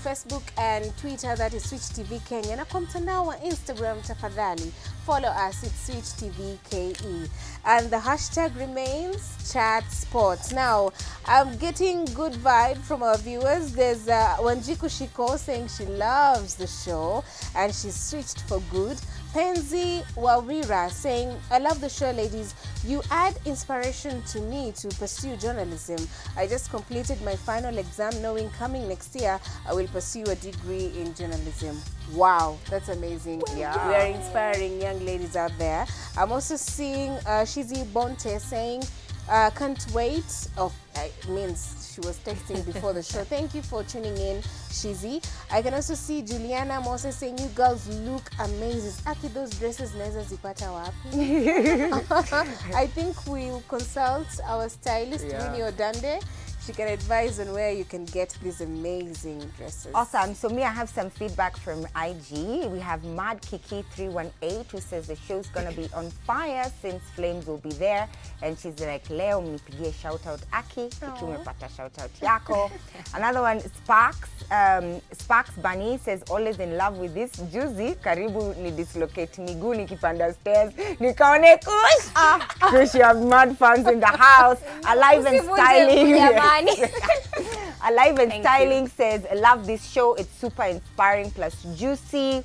Facebook and Twitter, that is Switch TV Kenya. Na kwa mtandao wa Instagram, tafadhali follow us, it's Switch TV KE. And the hashtag remains Chat Sports. Now, I'm getting good vibe from our viewers. There's Wanjiku Shiko saying she loves the show and she's switched for good. Penzi Wawira saying, I love the show, ladies. You add inspiration to me to pursue journalism. I just completed my final exam knowing coming next year I will pursue a degree in journalism. Wow, that's amazing. Yeah. We are inspiring young ladies out there. I'm also seeing Shizi Bonte saying, can't wait. Oh, it means she was texting before the show. Thank you for tuning in, Shizi. I can also see Juliana Moses saying, you girls look amazing. Aki, those dresses naweza zipata wapi? I think we'll consult our stylist, Winnie Odande. She can advise on where you can get these amazing dresses. Awesome. So me, I have some feedback from IG. We have Mad Kiki 318 who says the show's gonna be on fire since Flames will be there, and she's like, Leo mnipigie shout out Aki, Kiki umepata shout out yako. Another one, Sparks Bunny says, always in love with this juicy. Karibu ni dislocate miguu nikipanda stairs nikaone kush. Kush, you have mad fans in the house. Alive and styling. Alive and Styling says, love this show, it's super inspiring plus juicy.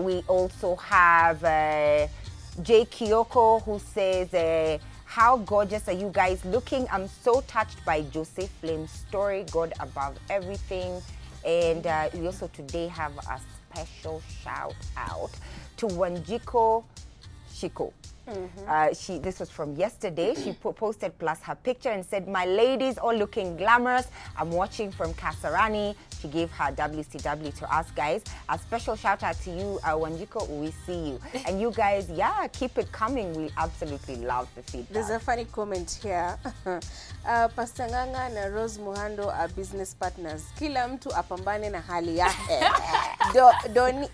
We also have Jay Kyoko who says, how gorgeous are you guys looking? I'm so touched by Joseph Flame's story, God above everything. And we also today have a special shout out to Wanjiko Shiko. This was from yesterday. She posted plus her picture and said, my ladies all looking glamorous. I'm watching from Kasarani. She gave her WCW to us guys. A special shout out to you, Wanjiko. We see you. And you guys, yeah, keep it coming. We absolutely love the feedback. There's a funny comment here. Pastor Nganga na Rose Muhando are business partners. Kila mtu apambane na hali yake.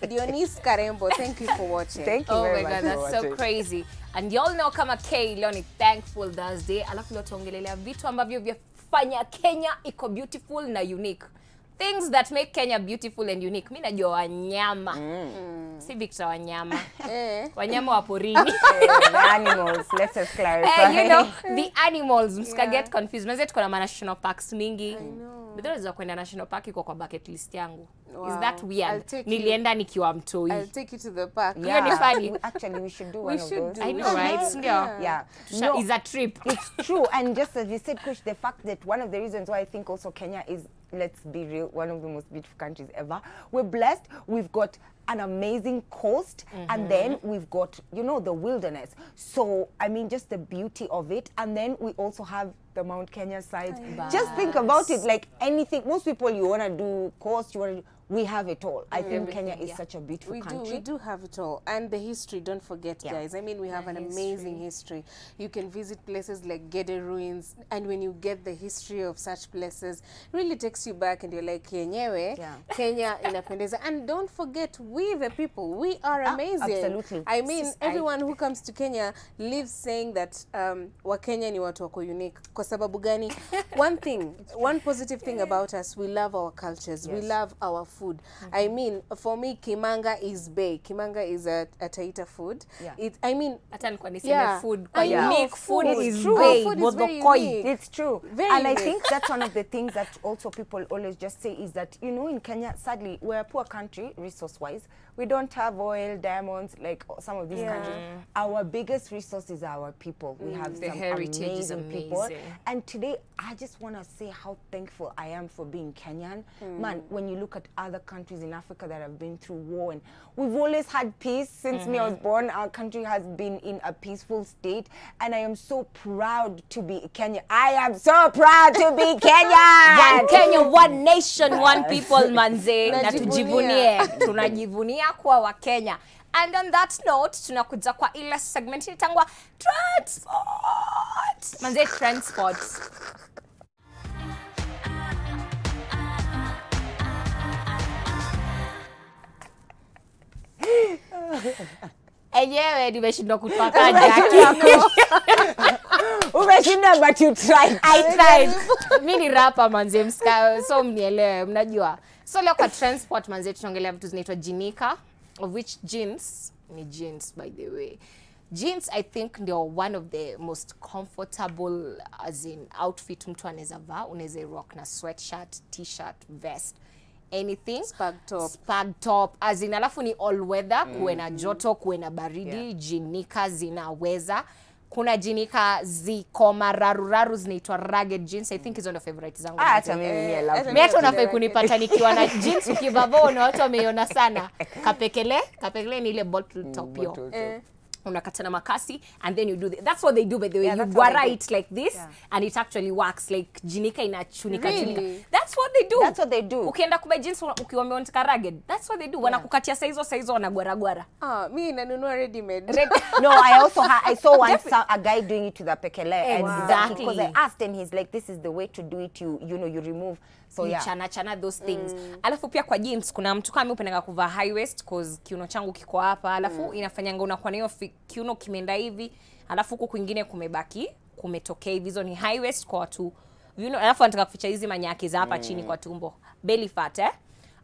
Dionis Karembo, thank you for watching. Thank you very much. Oh my God, that's so crazy. And y'all know kama K leo ni Thankful Thursday. Alafu leo tuongelelea vitu ambavyo vyafanya Kenya iko beautiful na unique. Things that make Kenya beautiful and unique. Mimi najua wanyama. Si Victor wanyama. Wanyama wa porini. The animals, let us clarify. You know, the animals. Msika get confused. Mwanzo tuko na national parks mingi. I know. But there is a kwenda national park iko kwa bucket list yangu. Wow. Is that weird? Nilienda nikiwa mtoi. I'll take you to the park. Yeah, ni funny. Actually, we should do one of those. I know, right? Yeah. No, it's a trip. It's true. And just as you said, Kush, the fact that one of the reasons why I think also Kenya is, let's be real, one of the most beautiful countries ever. We're blessed. We've got an amazing coast, and then we've got, you know, the wilderness. So, I mean, just the beauty of it. And then we also have the Mount Kenya side. Just think about it, like anything. Most people, you want to do coast, you want to, we have it all. I think Kenya is such a beautiful country. We do have it all. And the history, don't forget, guys. I mean, we have an amazing history. You can visit places like Gede Ruins, and when you get the history of such places, it really takes you back and you're like, Kenyewe, Kenya inapendeza. And don't forget, we the people, we are amazing. Absolutely. I mean, everyone who comes to Kenya lives saying that Wakenya ni watu wako unique. Kwa sababu gani? One positive thing about us, we love our cultures. We love our food. I mean, for me, Kimanga is Bay. Kimanga is a Taita food. I mean, food. Unique food is true. Bay. Food is very unique. It's true. And I think that's one of the things that also people always just say is that, you know, in Kenya, sadly, we're a poor country, resource-wise. We don't have oil, diamonds, like some of these countries. Our biggest resource is our people. We have the some heritage is amazing people. And today, I just want to say how thankful I am for being Kenyan. Man, when you look at other countries in Africa that have been through war, and we've always had peace since me I was born. Our country has been in a peaceful state, and I am so proud to be Kenyan. I am so proud to be Kenyan. One Kenya, one nation, one people, manze. Na tujivunie. Tunajivunia kwa wa Kenya. And on that note, tunakuja kwa ile segment itangwa Transport. Manze, Transport. Enyewe nimeshindwa kutoa jackie. Umeshinda but you tried. I tried. Mimi ni rapper manze, so mnielewe, mnajua. So leo kwa transport manze tunaongelea vitu zinaitwa jinika, of which jeans ni jeans by the way. Jeans I think ndio one of the most comfortable as in outfit mtu anaweza vaa. Unaweza rock na sweatshirt, t-shirt, vest, anything. Spag top as in alafu ni all weather, kuwe na joto, kuwe na baridi, jinika zinaweza. Kuna jinika ziko mararuraru zinaitwa rugged jeans. I think hizo ndio favorite zangu. Hata mimi love. Mimi hata unafai kunipata nikiwa na jeans ukivaa na watu wameiona sana. Kapekele ni ile bottle top yo. Unakata na makasi and then you do that's what they do by the way. You guara it like this and it actually works like jinika inachunika chunika. That's what they do. That's what they do. Ukienda kubuy jeans ukiwa umeoneka rugged. That's what they do. Wanakukatia saizo wanagwara. Mimi nanunua ready made. No, I saw a guy doing it to the pekele and because I asked and he's like this is the way to do it, you know you remove. So yeah, chana those things. Alafu pia kwa jeans kuna mtu kama upenda kuvaa high waist cause kiuno changu kiko hapa. Alafu inafanyanga unakuwa na hiyo kiuno kimeenda hivi. Alafu huku kwingine kumebaki, kumetokea hivi. Hizo ni high waist kwa watu. You know, alafu anataka kuficha hizi manyaki za hapa chini kwa tumbo. Belly fat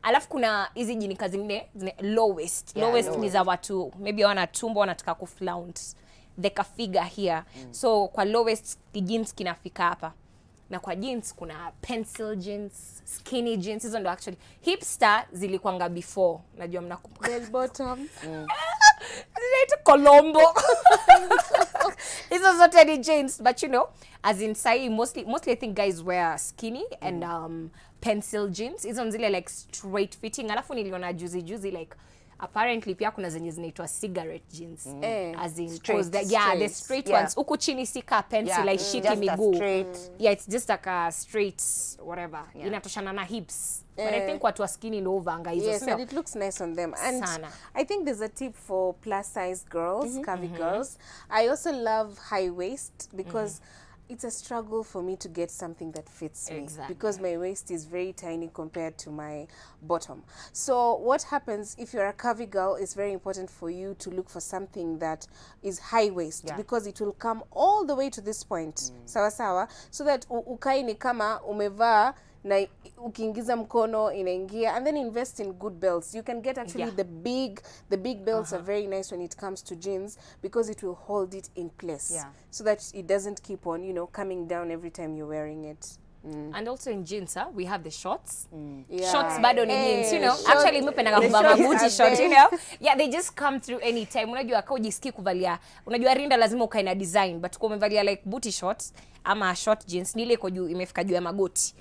Alafu kuna hizi jinika zingine low waist. Low waist ni za watu maybe wana tumbo wanataka kuflaunt. They can figure here. So kwa low waist jeans kinafika hapa. Na kwa jeans kuna pencil jeans, skinny jeans. Hizo ndo actually hipster zilikuanga before. Najua mnakumbuka. Bell bottoms. Zinaitwa Colombo. Hizo zote ni jeans, but you know, as in say mostly I think guys wear skinny and pencil jeans. Hizo zile like straight fitting. Alafu niliona juzi like apparently pia kuna zenye zinaitwa cigarette jeans. As in the straight ones. Huku chini sika pencil like shiki miguu. Yeah, it's just like a straight whatever. Inatoshana na hips. But I think watu wa skinny ndio uvanga hizo. Yes, and it looks nice on them. And I think there's a tip for plus size girls, curvy girls. I also love high waist because it's a struggle for me to get something that fits me because my waist is very tiny compared to my bottom. So what happens if you're a curvy girl, it's very important for you to look for something that is high waist because it will come all the way to this point. Sawa sawa, so that ukai ni kama umevaa na ukiingiza mkono inaingia, and then invest in good belts. You can get actually the big belts are very nice when it comes to jeans because it will hold it in place so that it doesn't keep on, you know, coming down every time you're wearing it. And also in jeans, we have the shorts. Shorts bado ni jeans, you know. Actually mimi napenda kuvaa booty short, you know. Yeah, they just come through any time. Unajua kama ujisikii kuvalia, unajua rinda lazima ukae na design, but kwa umevalia like booty shorts ama short jeans ni ile iko juu, imefika juu ya magoti.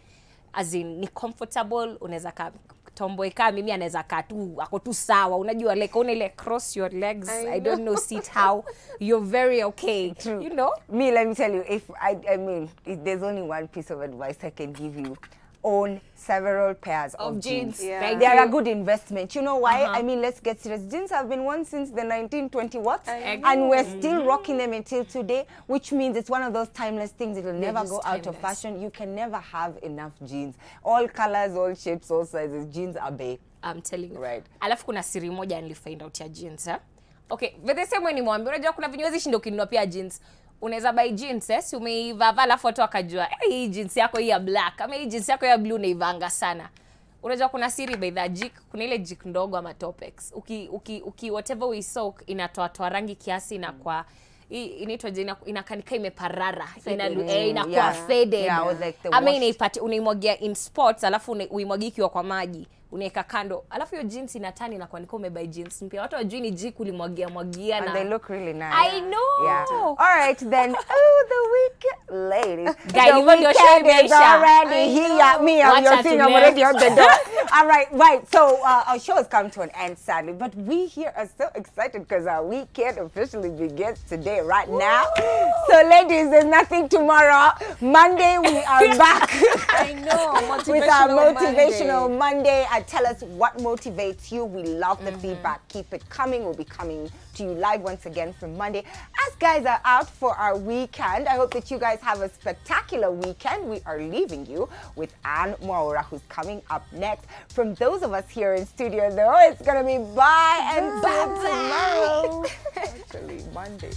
As in ni comfortable, unaweza kaa tomboy kama mimi anaweza kaa tu ako tu sawa, unajua like una ile cross your legs. I don't know sit how you're very okay. True. You know, me, let me tell you, if I mean if there's only one piece of advice I can give you, own several pairs of jeans. They are a good investment. You know why? I mean, let's get serious. Jeans have been worn since the 1920 what? And we're still rocking them until today, which means it's one of those timeless things. It will never go out of fashion. You can never have enough jeans. All colors, all shapes, all sizes. Jeans are big. I'm telling you. Right. Alafu kuna siri moja nilifind out ya jeans, Okay, but the same way ni mwambie, unajua kuna vinyozi shindo kinunua pia jeans. Unaweza buy jeans, si umeivaa alafu watu wakajua, hii jeans yako hii ya black, ama hii jeans yako ya blue unaivanga sana. Unajua kuna siri by the jik, kuna ile jik ndogo ama topex. Uki whatever we soak inatoa rangi kiasi na kwa inaitwa je, inakanika imeparara, inakuwa faded. Ama inaipati unaimwagia in spots alafu uimwagia ikiwa kwa maji. Unaweka kando. Alafu hiyo jeans inatani inakuwa niko umebuy jeans mpya. Watu wajui ni jik ulimwagia na. And they look really nice. I know. Yeah. All right then. Oh, the week, ladies. Guys, the weekend is already here. Me, I'm your thing. I'm already out the door. All right. So our show has come to an end, sadly, but we here are so excited because our weekend officially begins today, right now. So, ladies, there's nothing tomorrow. Monday we are back. I know. With our motivational Monday. Tell us what motivates you. We love the feedback. Keep it coming. We'll be coming to you live once again from Monday. As guys are out for our weekend, I hope that you guys have a spectacular weekend. We are leaving you with Anne Mwaura, who's coming up next. From those of us here in studio, though, it's going to be bye and bye tomorrow. Actually, Monday.